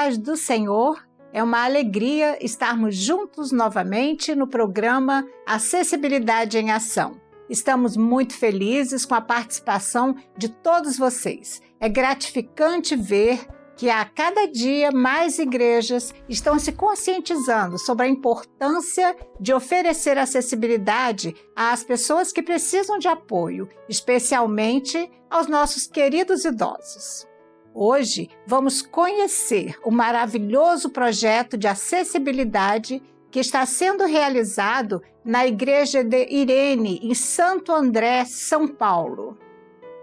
paz do Senhor. É uma alegria estarmos juntos novamente no programa Acessibilidade em Ação. Estamos muito felizes com a participação de todos vocês. É gratificante ver que a cada dia mais igrejas estão se conscientizando sobre a importância de oferecer acessibilidade às pessoas que precisam de apoio, especialmente aos nossos queridos idosos. Hoje vamos conhecer o maravilhoso projeto de acessibilidade que está sendo realizado na Igreja de Irene, em Santo André, São Paulo.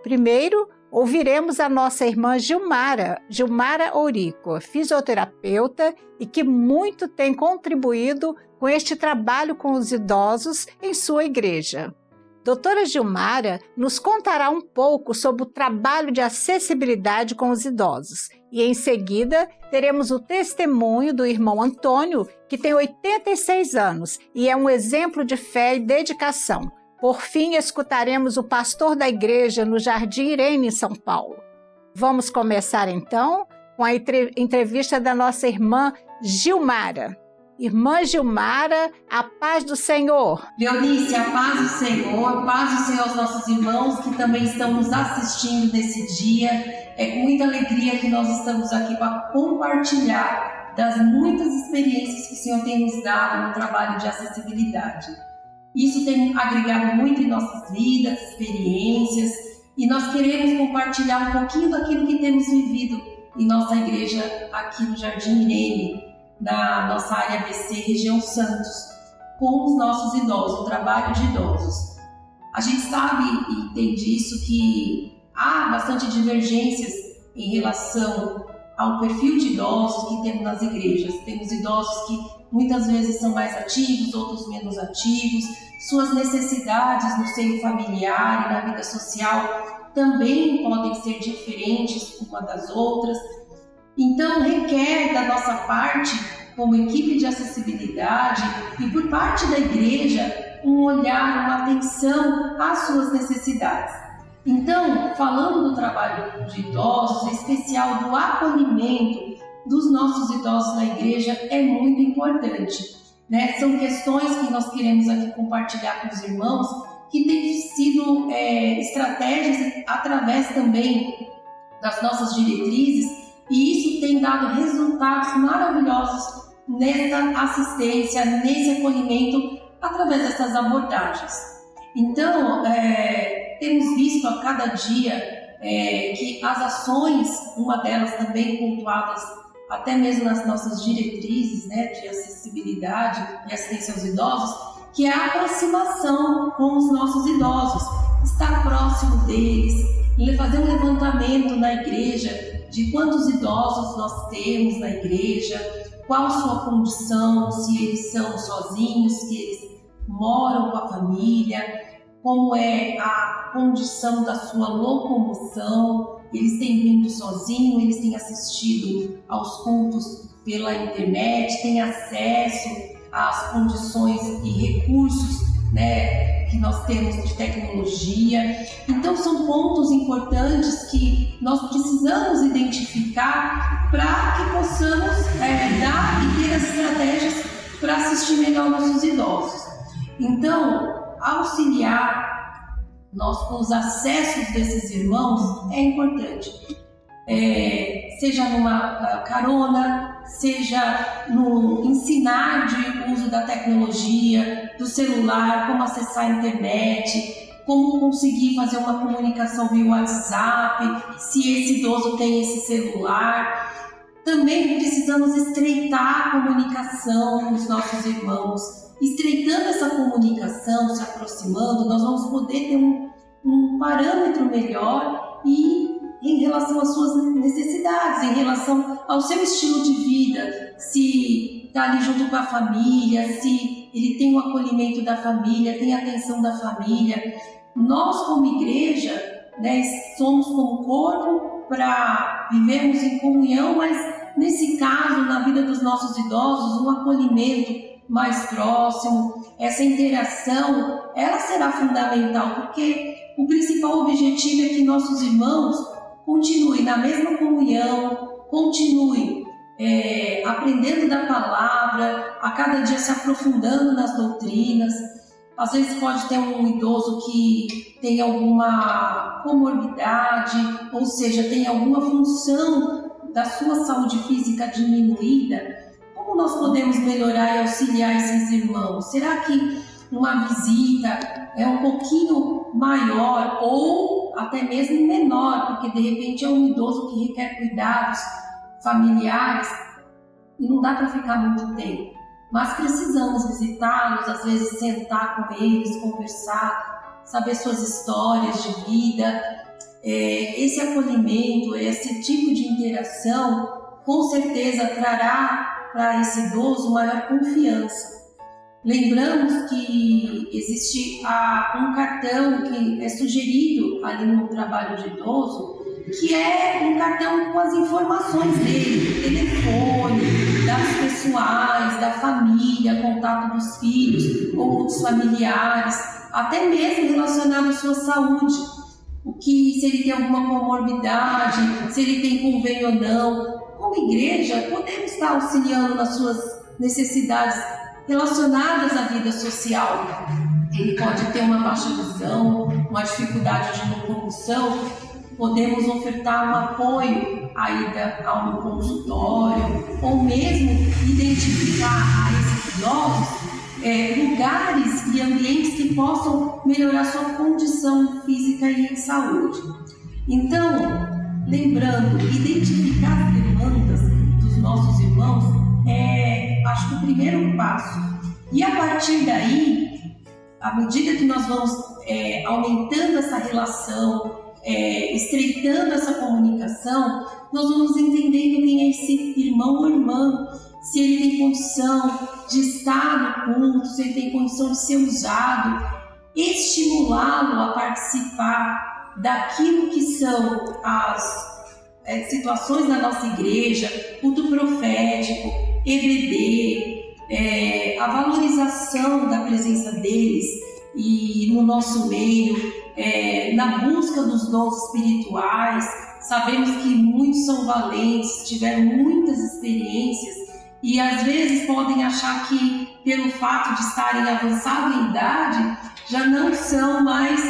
Primeiro, ouviremos a nossa irmã Gilmara Ourico, fisioterapeuta e que muito tem contribuído com este trabalho com os idosos em sua igreja. Doutora Gilmara nos contará um pouco sobre o trabalho de acessibilidade com os idosos e, em seguida, teremos o testemunho do irmão Antônio, que tem 86 anos e é um exemplo de fé e dedicação. Por fim, escutaremos o pastor da igreja no Jardim Irene, em São Paulo. Vamos começar, então, com a entrevista da nossa irmã Gilmara. Irmã Gilmara, a paz do Senhor. Leonice, a paz do Senhor aos nossos irmãos que também estão nos assistindo nesse dia. É com muita alegria que nós estamos aqui para compartilhar das muitas experiências que o Senhor tem nos dado no trabalho de acessibilidade. Isso tem agregado muito em nossas vidas, experiências, e nós queremos compartilhar um pouquinho daquilo que temos vivido em nossa igreja aqui no Jardim Irene, na nossa área ABC, região Santos, com os nossos idosos, o trabalho de idosos. A gente sabe e entende isso que há bastante divergências em relação ao perfil de idosos que temos nas igrejas. Temos idosos que muitas vezes são mais ativos, outros menos ativos. Suas necessidades no seio familiar e na vida social também podem ser diferentes uma das outras. Então, requer da nossa parte, como equipe de acessibilidade e por parte da igreja, um olhar, uma atenção às suas necessidades. Então, falando do trabalho de idosos, em especial do acolhimento dos nossos idosos na igreja, é muito importante, né? São questões que nós queremos aqui compartilhar com os irmãos, que têm sido estratégias através também das nossas diretrizes, e isso tem dado resultados maravilhosos nessa assistência, nesse acolhimento, através dessas abordagens. Então, temos visto a cada dia que as ações, uma delas também pontuadas até mesmo nas nossas diretrizes, né, de acessibilidade e assistência aos idosos, que é a aproximação com os nossos idosos, estar próximo deles, fazer um levantamento na igreja de quantos idosos nós temos na igreja, qual a sua condição, se eles são sozinhos, se eles moram com a família, como é a condição da sua locomoção, eles têm vindo sozinhos, eles têm assistido aos cultos pela internet, têm acesso às condições e recursos, né, que nós temos de tecnologia. Então são pontos importantes que nós precisamos identificar para que possamos dar e ter as estratégias para assistir melhor nossos idosos. Então, auxiliar nós com os acessos desses irmãos é importante. Seja numa carona, seja no ensinar de uso da tecnologia, do celular, como acessar a internet, como conseguir fazer uma comunicação via WhatsApp, se esse idoso tem esse celular. Também precisamos estreitar a comunicação com os nossos irmãos. Estreitando essa comunicação, se aproximando, nós vamos poder ter um parâmetro melhor e em relação às suas necessidades, em relação ao seu estilo de vida, se está ali junto com a família, se ele tem o acolhimento da família, tem a atenção da família. Nós, como igreja, né, somos como corpo para vivermos em comunhão, mas nesse caso, na vida dos nossos idosos, um acolhimento mais próximo, essa interação, ela será fundamental, porque o principal objetivo é que nossos irmãos continuem na mesma comunhão, continuem aprendendo da palavra, a cada dia se aprofundando nas doutrinas. Às vezes pode ter um idoso que tem alguma comorbidade, ou seja, tem alguma função da sua saúde física diminuída. Como nós podemos melhorar e auxiliar esses irmãos? Será que uma visita é um pouquinho maior ou até mesmo menor, porque de repente é um idoso que requer cuidados familiares e não dá para ficar muito tempo, mas precisamos visitá-los, às vezes sentar com eles, conversar, saber suas histórias de vida. Esse acolhimento, esse tipo de interação com certeza trará para esse idoso maior confiança. Lembramos que existe um cartão que é sugerido ali no trabalho de idoso, que é um cartão com as informações dele, telefone, dados pessoais, da família, contato dos filhos ou dos familiares, até mesmo relacionado à sua saúde. Se ele tem alguma comorbidade, se ele tem convênio ou não. Como igreja, podemos estar auxiliando nas suas necessidades relacionadas à vida social. Ele pode ter uma baixa visão, uma dificuldade de locomoção. Podemos ofertar um apoio à ida a um consultório, ou mesmo identificar a esses idosos lugares e ambientes que possam melhorar sua condição física e saúde. Então, lembrando, identificar as demandas dos nossos irmãos acho que o primeiro passo. E a partir daí, à medida que nós vamos aumentando essa relação, estreitando essa comunicação, nós vamos entendendo quem é esse irmão ou irmã, se ele tem condição de estar no culto, se ele tem condição de ser usado, estimulá-lo a participar daquilo que são as situações da nossa igreja, culto profético, EBD, a valorização da presença deles e no nosso meio, na busca dos dons espirituais. Sabemos que muitos são valentes, tiveram muitas experiências e às vezes podem achar que pelo fato de estarem avançados em idade já não são mais,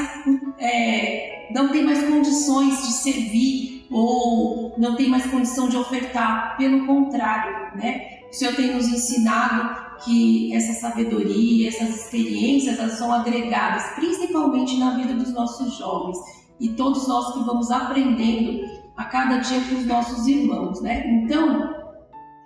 não tem mais condições de servir ou não tem mais condição de ofertar. Pelo contrário, né? O Senhor tem nos ensinado que essa sabedoria, essas experiências, elas são agregadas principalmente na vida dos nossos jovens e todos nós que vamos aprendendo a cada dia com os nossos irmãos, né? Então,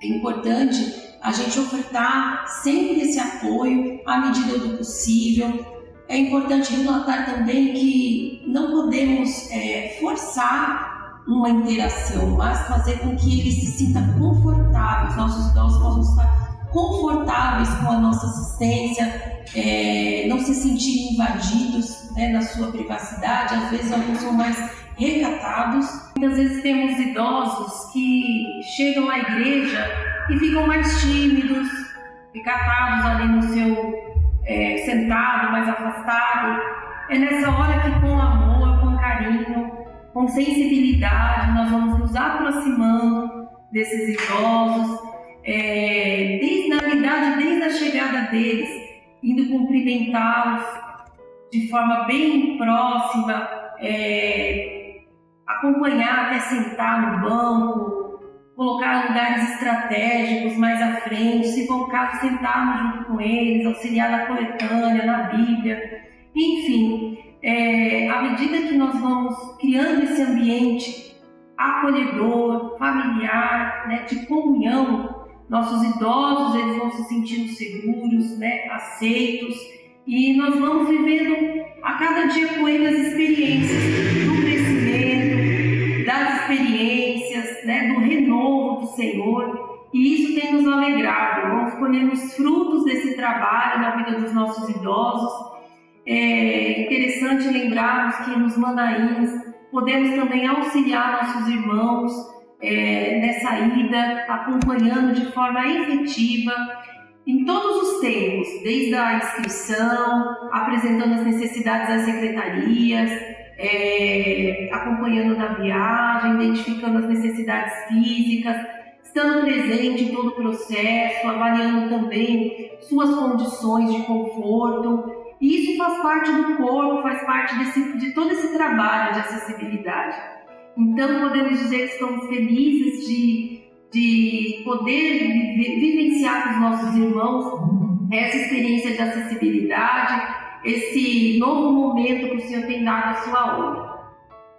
é importante a gente ofertar sempre esse apoio à medida do possível. É importante relatar também que não podemos forçar uma interação, mas fazer com que ele se sinta confortável, os nossos idosos possam estar confortáveis com a nossa assistência, não se sentirem invadidos, né, na sua privacidade. Às vezes alguns são mais recatados. Muitas vezes temos idosos que chegam à igreja e ficam mais tímidos, recatados ali no seu sentado, mais afastado. É nessa hora que com amor, com carinho, com sensibilidade, nós vamos nos aproximando desses idosos, desde a chegada deles, indo cumprimentá-los de forma bem próxima, acompanhar até sentar no banco, colocar lugares estratégicos mais à frente, se for o caso, sentarmos junto com eles, auxiliar na coletânea, na Bíblia, enfim. À medida que nós vamos criando esse ambiente acolhedor, familiar, né, de comunhão, nossos idosos eles vão se sentindo seguros, né, aceitos, e nós vamos vivendo a cada dia com eles as experiências do crescimento, das experiências, né, do renovo do Senhor, e isso tem nos alegrado. Vamos colhendo os frutos desse trabalho na vida dos nossos idosos. É interessante lembrarmos que nos Manaíns podemos também auxiliar nossos irmãos nessa ida, acompanhando de forma efetiva em todos os tempos, desde a inscrição, apresentando as necessidades das secretarias, acompanhando na viagem, identificando as necessidades físicas, estando presente em todo o processo, avaliando também suas condições de conforto. E isso faz parte do corpo, faz parte de todo esse trabalho de acessibilidade. Então, podemos dizer que estamos felizes de poder vivenciar com os nossos irmãos essa experiência de acessibilidade, esse novo momento que o Senhor tem dado à sua obra.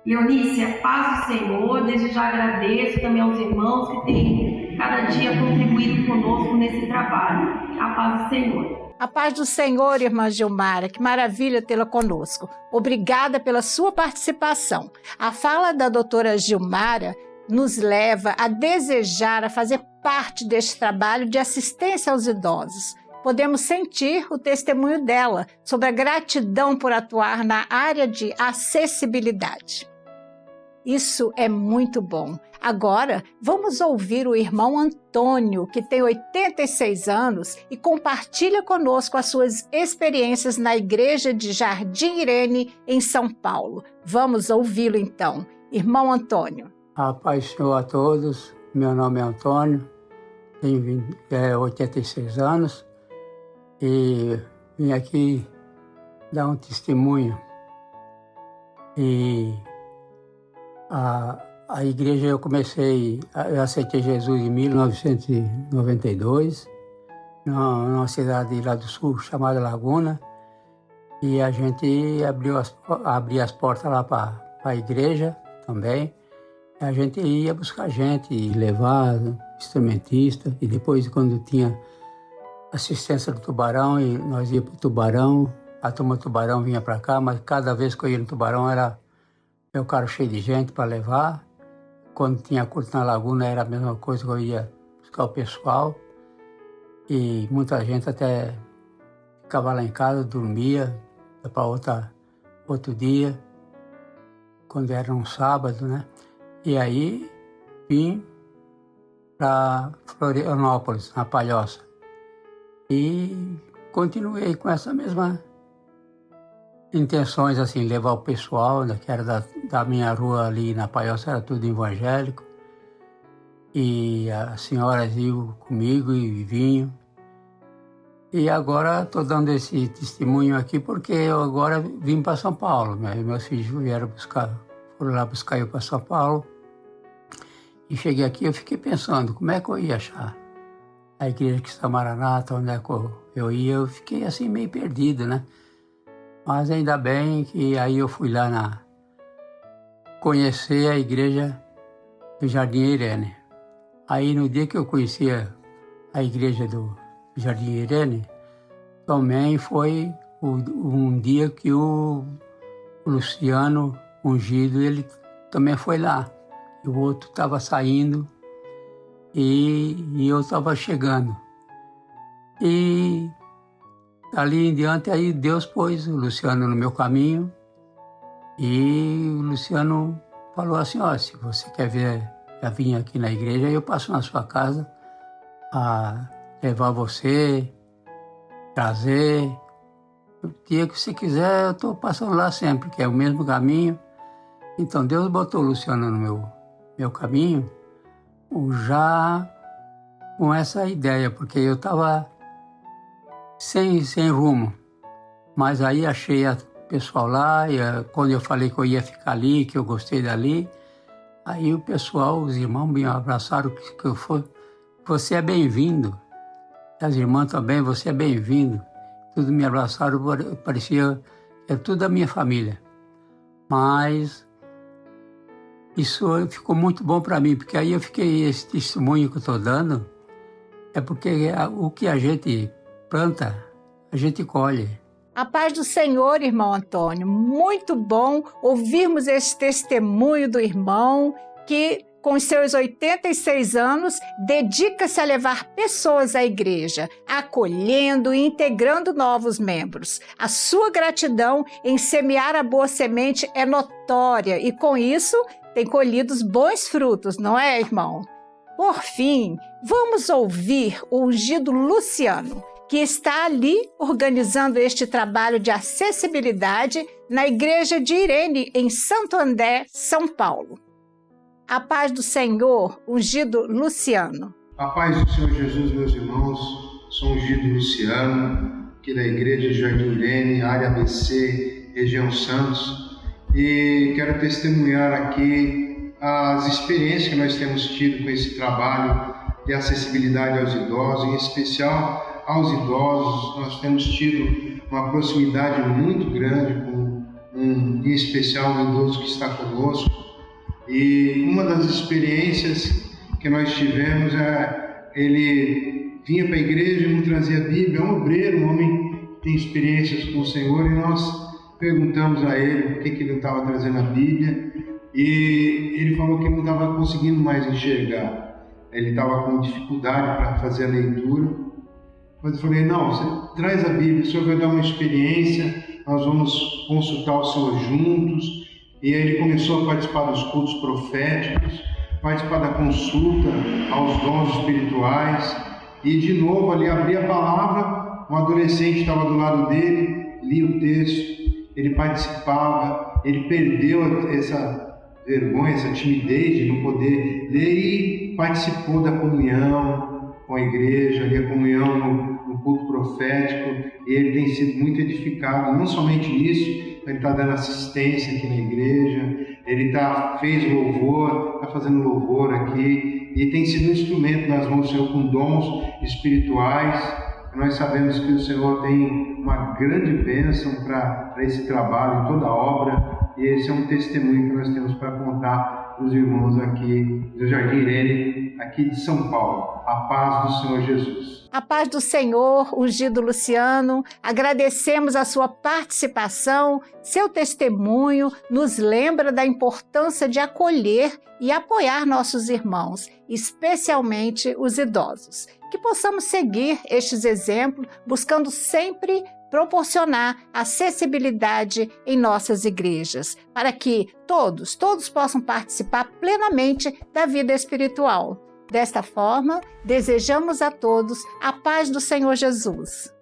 Leonícia, paz do Senhor, desde já agradeço também aos irmãos que têm cada dia contribuído conosco nesse trabalho. A paz do Senhor. A paz do Senhor, irmã Gilmara, que maravilha tê-la conosco. Obrigada pela sua participação. A fala da doutora Gilmara nos leva a desejar, a fazer parte deste trabalho de assistência aos idosos. Podemos sentir o testemunho dela sobre a gratidão por atuar na área de acessibilidade. Isso é muito bom. Agora, vamos ouvir o irmão Antônio, que tem 86 anos e compartilha conosco as suas experiências na igreja de Jardim Irene, em São Paulo. Vamos ouvi-lo então. Irmão Antônio. A paz do Senhor a todos. Meu nome é Antônio, tenho 86 anos e vim aqui dar um testemunho. E a igreja eu aceitei Jesus em 1992, numa cidade lá do sul chamada Laguna, e a gente abria as portas lá para a igreja também. A gente ia buscar gente e levar instrumentista, e depois quando tinha assistência do Tubarão, e nós íamos para o Tubarão, a turma do Tubarão vinha para cá, mas cada vez que eu ia no Tubarão era meu carro cheio de gente para levar. Quando tinha culto na Laguna era a mesma coisa, que eu ia buscar o pessoal. E muita gente até ficava lá em casa, dormia para outro dia, quando era um sábado, né? E aí vim para Florianópolis, na Palhoça. E continuei com essa mesma intenções, assim, levar o pessoal, que era da minha rua ali na Palhoça, era tudo evangélico. E as senhoras iam comigo e vinham. E agora estou dando esse testemunho aqui porque eu agora vim para São Paulo. Meus filhos foram lá buscar eu para São Paulo. E cheguei aqui, eu fiquei pensando, como é que eu ia achar a igreja que está Maranata, onde é que eu ia? Eu fiquei assim meio perdido, né? Mas ainda bem que aí eu fui lá conhecer a igreja do Jardim Irene. Aí no dia que eu conhecia a igreja do Jardim Irene, também foi um dia que o Luciano Ungido, ele também foi lá. E o outro estava saindo e eu estava chegando. E ali em diante, aí Deus pôs o Luciano no meu caminho e o Luciano falou assim, se você quer vir aqui na igreja, eu passo na sua casa a levar você, trazer. O dia que você quiser, eu estou passando lá sempre, que é o mesmo caminho. Então Deus botou o Luciano no meu caminho já com essa ideia, porque eu estava sem rumo. Mas aí achei o pessoal lá, e quando eu falei que eu ia ficar ali, que eu gostei dali, aí o pessoal, os irmãos me abraçaram, que eu fui, você é bem-vindo. As irmãs também, você é bem-vindo. Tudo me abraçaram, parecia que é tudo da minha família. Mas isso ficou muito bom para mim, porque aí eu fiquei, esse testemunho que eu estou dando, é porque o que a gente planta, a gente colhe. A paz do Senhor, irmão Antônio. Muito bom ouvirmos esse testemunho do irmão que, com os seus 86 anos, dedica-se a levar pessoas à igreja, acolhendo e integrando novos membros. A sua gratidão em semear a boa semente é notória e, com isso, tem colhido os bons frutos, não é, irmão? Por fim, vamos ouvir o ungido Luciano, que está ali organizando este trabalho de acessibilidade na igreja de Irene, em Santo André, São Paulo. A paz do Senhor, ungido Luciano. A paz do Senhor Jesus, meus irmãos. Sou ungido Luciano, aqui da Igreja Jardim Irene, área ABC, região Santos. E quero testemunhar aqui as experiências que nós temos tido com esse trabalho de acessibilidade aos idosos, em especial aos idosos. Nós temos tido uma proximidade muito grande com em especial o idoso que está conosco. E uma das experiências que nós tivemos ele vinha para a igreja e não trazia Bíblia, é um obreiro, um homem que tem experiências com o Senhor, e nós perguntamos a ele por que ele não estava trazendo a Bíblia, e ele falou que não estava conseguindo mais enxergar, ele estava com dificuldade para fazer a leitura. Mas eu falei, não, você traz a Bíblia, o Senhor vai dar uma experiência, nós vamos consultar o Senhor juntos. E aí ele começou a participar dos cultos proféticos, participar da consulta aos dons espirituais, e de novo ali abria a palavra, um adolescente estava do lado dele, lia o texto, ele participava, ele perdeu essa vergonha, essa timidez de não poder ler e participou da comunhão com a igreja, ali a comunhão no culto profético, e ele tem sido muito edificado, não somente nisso, ele está dando assistência aqui na igreja, ele fez louvor, está fazendo louvor aqui, e tem sido um instrumento nas mãos do Senhor com dons espirituais. Nós sabemos que o Senhor tem uma grande bênção para esse trabalho, em toda a obra, e esse é um testemunho que nós temos para contar para os irmãos aqui do Jardim Irene, aqui de São Paulo. A paz do Senhor Jesus. A paz do Senhor, ungido Luciano, agradecemos a sua participação, seu testemunho nos lembra da importância de acolher e apoiar nossos irmãos, especialmente os idosos. Que possamos seguir estes exemplos, buscando sempre proporcionar acessibilidade em nossas igrejas, para que todos possam participar plenamente da vida espiritual. Desta forma, desejamos a todos a paz do Senhor Jesus.